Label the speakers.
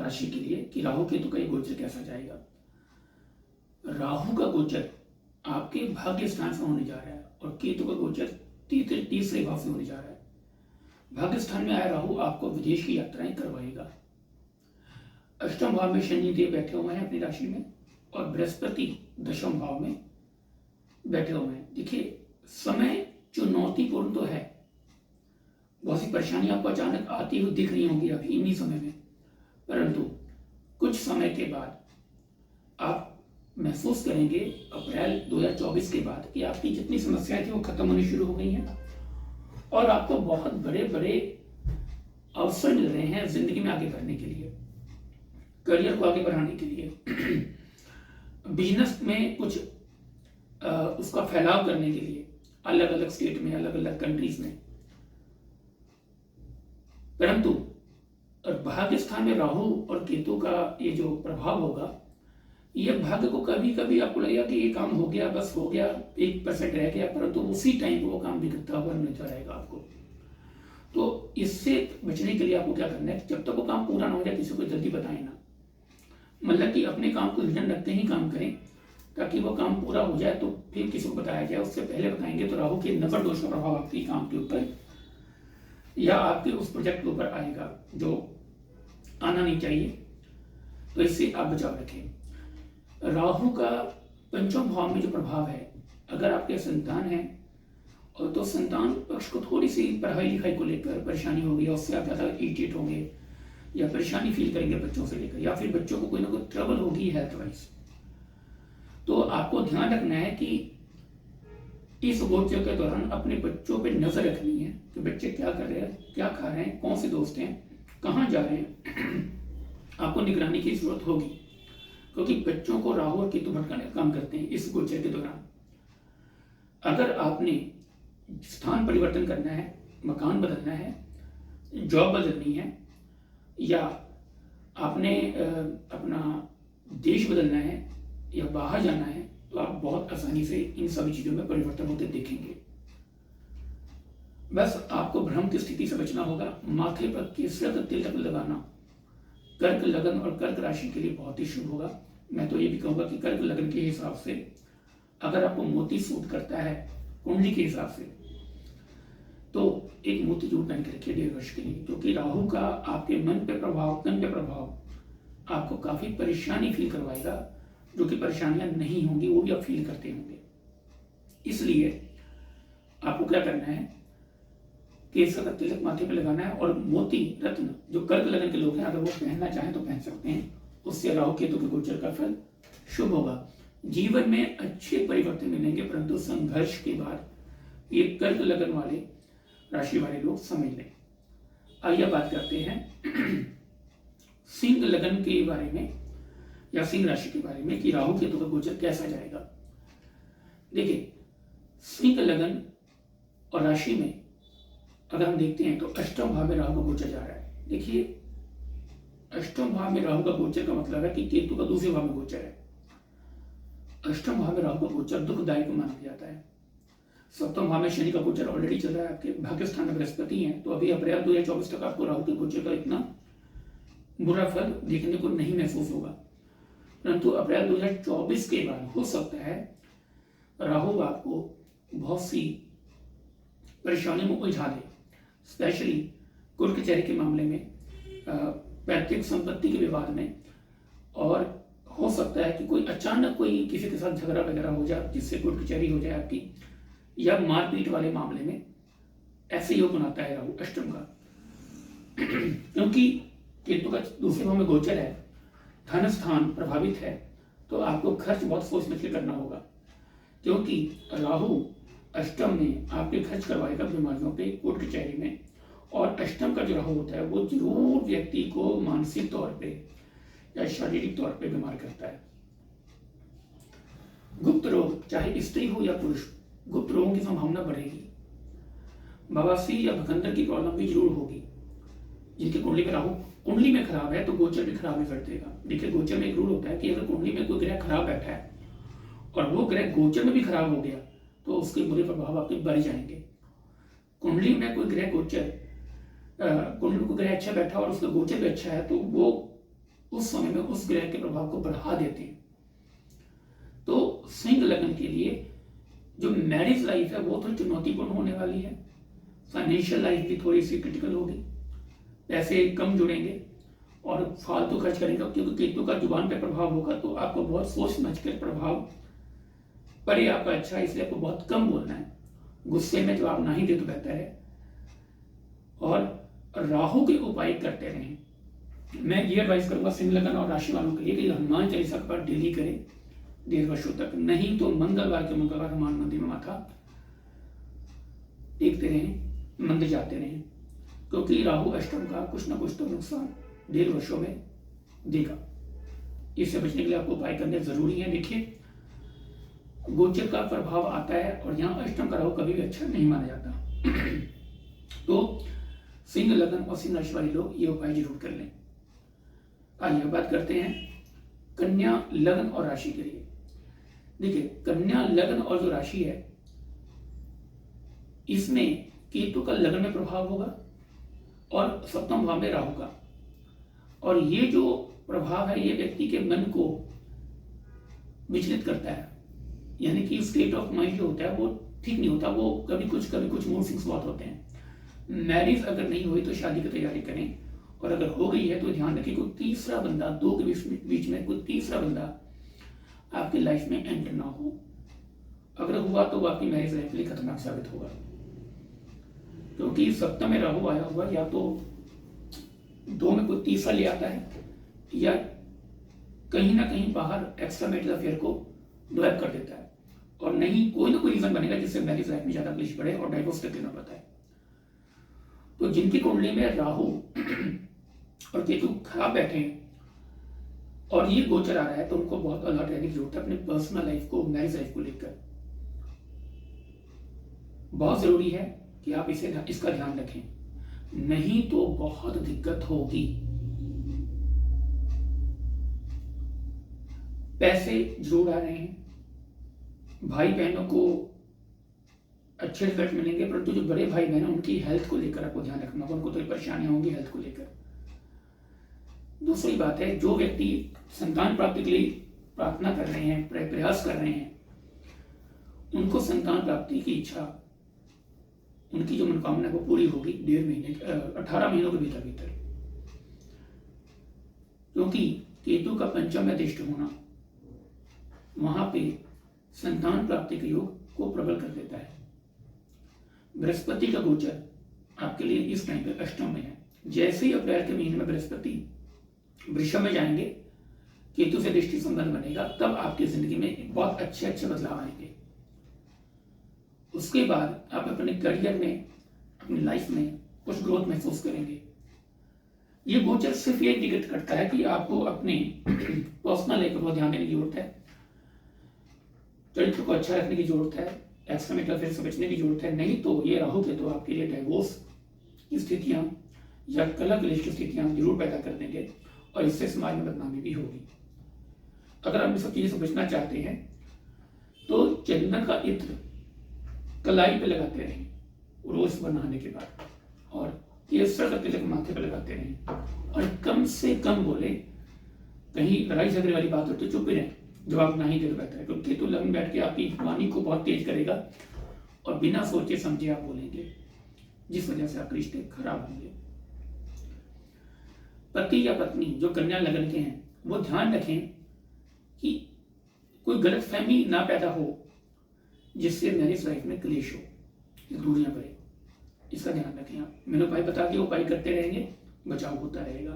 Speaker 1: राशि के लिए कि राहु केतु का ये गोचर कैसा जाएगा। राहु का गोचर आपके भाग्य स्थान से होने जा रहा है और केतु का गोचर तीसरे भाव से होने जा रहा है। भाग्य स्थान में आया राहु आपको विदेश की यात्राएं करवाएगा। अष्टम भाव में शनि देव बैठे हुए हैं अपनी राशि में और बृहस्पति दशम भाव में बैठे हुए हैं। देखिए, समय चुनौतीपूर्ण तो है, बहुत सी परेशानी आपको अचानक आती हुई दिख रही होंगी अभी इन्हीं समय में, परंतु कुछ समय के बाद आप महसूस करेंगे अप्रैल 2024 के बाद कि आपकी जितनी समस्याएं थी वो खत्म होनी शुरू हो गई हैं और आपको बहुत बड़े बड़े अवसर मिल रहे हैं जिंदगी में आगे बढ़ने के लिए, करियर को आगे बढ़ाने के लिए, बिजनेस में कुछ उसका फैलाव करने के लिए अलग अलग स्टेट में, अलग अलग कंट्रीज में। परंतु भाग्य स्थान में राहु और केतु का ये जो प्रभाव होगा, ये भाग्य को कभी कभी आपको लगेगा कि ये काम हो गया, बस हो गया, 1% रह गया, परंतु उसी टाइम वो काम बिगड़ता हुआ नजर आएगा आपको। तो इससे बचने के लिए आपको क्या करना है, जब तक वो काम पूरा ना हो जाए किसी को जल्दी बताएं ना, मतलब कि अपने काम को ध्यान रखते ही काम करें ताकि वो काम पूरा हो जाए तो फिर किसी को बताया जाए। उससे पहले बताएंगे तो राहु के नगर दोष का प्रभाव आपके काम के ऊपर या आपके उस प्रोजेक्ट के ऊपर आएगा जो आना नहीं चाहिए। तो इससे आप बचाव रखें। राहु का पंचम भाव में जो प्रभाव है, अगर आपके संतान है और तो संतान पक्ष को थोड़ी सी पढ़ाई लिखाई को लेकर परेशानी होगी और उससे आप ज़्यादा इरिटेट होंगे या परेशानी फील करेंगे बच्चों से लेकर, या फिर बच्चों को कोई ना कोई ट्रबल होगी हेल्थ वाइज। तो आपको ध्यान रखना है कि इस गोचर के दौरान अपने बच्चों पे नजर रखनी है कि बच्चे क्या कर रहे हैं, क्या खा रहे हैं, कौन से दोस्त हैं, कहाँ जा रहे हैं। आपको निगरानी की जरूरत होगी क्योंकि बच्चों को राहु और केतु भटकाने का काम करते हैं इस गोचर के दौरान। अगर आपने स्थान परिवर्तन करना है, मकान बदलना है, जॉब बदलनी है या आपने अपना देश बदलना है या बाहर जाना है, तो आप बहुत आसानी से इन सभी चीजों में परिवर्तन होते देखेंगे। बस आपको भ्रम की स्थिति से बचना होगा। माथे पर केसर का तिलक लगाना कर्क लगन और कर्क राशि के लिए बहुत ही शुभ होगा। मैं तो ये भी कहूंगा कि कर्क लगन के हिसाब से अगर आपको मोती सूट करता है कुंडली के हिसाब से, तो एक मोती जरूर पहन के रखिए 1.5 वर्ष के लिए, क्योंकि राहु का आपके मन पे प्रभाव, तन पे प्रभाव आपको काफी परेशानी फील करवाएगा। जो कि परेशानियां नहीं होंगी वो भी आप फील करते होंगे। इसलिए आपको क्या करना है, केसर का तिलक माथे पे लगाना है और मोती रत्न जो कर्क लगन के लोग हैं अगर वो पहनना चाहें तो पहन सकते हैं। उससे राहु केतु के गोचर का फल शुभ होगा। जीवन में अच्छे परिवर्तन मिलेंगे, परंतु संघर्ष के बाद ये कर्क लगन वाले राशि वाले लोग समझ लें। आइए बात करते हैं सिंह लगन के बारे में या सिंह राशि के बारे में कि राहु केतु का गोचर कैसा जाएगा। देखिए, सिंह लगन और राशि में अगर हम देखते हैं तो अष्टम भाव में राहु का गोचर जा रहा है। देखिए, अष्टम भाव में राहु का गोचर का मतलब है कि केतु का दूसरे भाव में गोचर है। अष्टम भाव में राहु का गोचर दुखदायक माना जाता है। सप्तम भाव में शनि का गोचर ऑलरेडी चल रहा है, आपके भाग्य स्थान में बृहस्पति है, तो अभी अप्रैल 2024 तक आपको राहु के गोचर का इतना बुरा फल देखने को नहीं महसूस होगा। परंतु अप्रैल 2024 के बाद हो सकता है राहु आपको बहुत सी परेशानियों में उलझा दे, स्पेशली कोर्ट कचहरी के मामले में, पैतृक संपत्ति के विवाद में, और हो सकता है कि कोई अचानक कोई किसी के साथ झगड़ा वगैरह हो जाए जिससे कोर्ट कचहरी हो जाए आपकी, या मारपीट वाले मामले में। ऐसे योग बनाता है राहु अष्टम का क्योंकि केतु का दूसरे भाव में गोचर है, धन स्थान प्रभावित है, तो आपको खर्च बहुत सोच समझ के करना होगा क्योंकि राहु अष्टम में आपके खर्च करवाएगा बीमारियों पे, कोर्ट कचहरी में। और अष्टम का जो राहु होता है वो जरूर व्यक्ति को मानसिक तौर पे या शारीरिक तौर पे बीमार करता है। गुप्त रोग, चाहे स्त्री हो या पुरुष, गुप्त रोगों की संभावना बढ़ेगी। बवासीर या भगंदर की प्रॉब्लम भी जरूर होगी। जिनकी कुंडली में राहु कुंडली में खराब है तो गोचर भी खराब ही कर देगा। देखिए, गोचर में एक रूल होता है कि अगर कुंडली में कोई ग्रह खराब बैठा है और वो ग्रह गोचर में भी खराब हो गया तो उसके बुरे प्रभाव आपके बढ़ जाएंगे। कुंडली में कोई ग्रह गोचर, कुंडली को ग्रह अच्छा बैठा और उसका गोचर भी अच्छा है तो वो उस समय में उस ग्रह के प्रभाव को बढ़ा देते हैं। तो सिंह लगन के लिए जो मैरिज लाइफ है वो थोड़ी चुनौतीपूर्ण होने वाली है। फाइनेंशियल लाइफ भी थोड़ी सी क्रिटिकल होगी, पैसे कम जुड़ेंगे और फालतू खर्च करेंगे, क्योंकि केतु का जुबान पे प्रभाव होगा तो आपको बहुत सोच समझ कर प्रभाव पड़े आपका अच्छा, इसलिए आपको बहुत कम बोलना है। गुस्से में जवाब ना ही दे तो बेहतर है। और राहु के उपाय करते रहें। मैं ये एडवाइस करूंगा सिंह लगन और राशि वालों के लिए कि हनुमान चालीसा का पाठ डेली करें 1.5 वर्षों तक, नहीं तो मंगलवार के मंगलवार हनुमान मंदिर में माथा टेकते रहें, मंदिर जाते रहें, क्योंकि राहु अष्टम का कुछ ना कुछ तो नुकसान 1.5 वर्षों में देगा। इससे बचने के लिए आपको उपाय करने जरूरी है। देखिए, गोचर का प्रभाव आता है और यहाँ अष्टम का राहु कभी भी अच्छा नहीं माना जाता। तो सिंह लगन और सिंह राशि वाले लोग ये उपाय जरूर कर लें। आइए बात करते हैं कन्या लगन और राशि के लिए। देखिए, कन्या लगन और जो राशि है इसमें केतु का लगन में प्रभाव होगा और सप्तम भाव में राहु का। और ये जो प्रभाव है ये व्यक्ति के मन को विचलित करता है, यानी कि स्टेट ऑफ माइंड जो होता है वो ठीक नहीं होता, वो कभी कुछ मूड स्विंग्स बहुत होते हैं। मैरिज अगर नहीं हुई तो शादी की तैयारी करें, और अगर हो गई है तो ध्यान रखें कोई तीसरा बंदा, दो के बीच में कोई तीसरा बंदा आपकी लाइफ में एंटर ना हो। अगर हुआ तो वो आपकी मैरिज लाइफ के लिए खतरनाक साबित होगा, क्योंकि सप्तम में राहु आया हुआ या तो दो में कोई तीसरा ले आता है या कहीं ना कहीं बाहर एक्स्ट्रा मैरिटल अफेयर को डेवलप कर देता है, और नहीं कोई ना कोई रीजन बनेगा जिससे मैरिज लाइफ में ज्यादा क्लेश बढ़े और डाइवोर्स तक लेना पड़ता है। तो जिनकी कुंडली में राहु और केतु खराब बैठे हैं और ये गोचर आ रहा है तो उनको बहुत अलर्ट रहने की जरूरत है अपने पर्सनल लाइफ को, मैरिज लाइफ को लेकर। बहुत जरूरी है कि आप इसका ध्यान रखें, नहीं तो बहुत दिक्कत होगी। पैसे जरूर आ रहे हैं, भाई बहनों को अच्छे रिजल्ट मिलेंगे, परंतु जो बड़े भाई बहन हैं उनकी हेल्थ को लेकर आपको ध्यान रखना होगा, उनको थोड़ी परेशानियां होंगी हेल्थ को लेकर। दूसरी बात है, जो व्यक्ति संतान प्राप्ति के लिए प्रार्थना कर रहे हैं, प्रयास कर रहे हैं, उनको संतान प्राप्ति की इच्छा, उनकी जो मनोकामना वो पूरी होगी 18 महीनों के भीतर। क्योंकि केतु का पंचम में दृष्टि होना वहां पे संतान प्राप्ति के योग को प्रबल कर देता है। बृहस्पति का गोचर आपके लिए इस टाइम पे अष्टम में है। जैसे ही अप्रैल के महीने में बृहस्पति वृषभ में जाएंगे, केतु से दृष्टि संबंध बनेगा, तब आपकी जिंदगी में बहुत अच्छे बदलाव आएंगे। उसके बाद आप अपने करियर में, अपनी लाइफ में कुछ ग्रोथ महसूस करेंगे। ये गोचर सिर्फ ये इंडिकेट करता है कि आपको अपने पर्सनल लाइफ पर ध्यान देने की जरूरत है, चरित्र को अच्छा रखने की जरूरत है, एक्स्ट्रा मैरिटल अफेयर से बचने की जरूरत है। नहीं तो ये राहु के तो आपके लिए डाइवोर्स की स्थितियां या कलह क्लेश की स्थितियां जरूर पैदा कर देंगे और इससे समाज में बदनामी भी होगी। अगर आप इन सब चीजों से बचना चाहते हैं तो चंदन का इत्र कलाई पे लगाते रहें रोज नहाने के बाद, और केसर का तिलक माथे पे लगाते रहें, और कम से कम बोले। कहीं लड़ाई झगड़े वाली बात हो तो चुप ही रहें, जवाब नहीं दे तो बेहतर है, क्योंकि केतु लगन बैठ के आपकी वाणी को बहुत तेज करेगा और बिना सोचे समझे आप बोलेंगे, जिस वजह से आपके रिश्ते खराब होंगे। पति या पत्नी जो कन्या लगन के हैं वो ध्यान रखें कि कोई गलतफहमी ना पैदा हो जिससे मैरिज लाइफ में क्लेश हो, दूरियां पड़े। इसका ध्यान रखें। आप मैंने उपाय बता दिए, उपाय करते रहेंगे, बचाव होता रहेगा।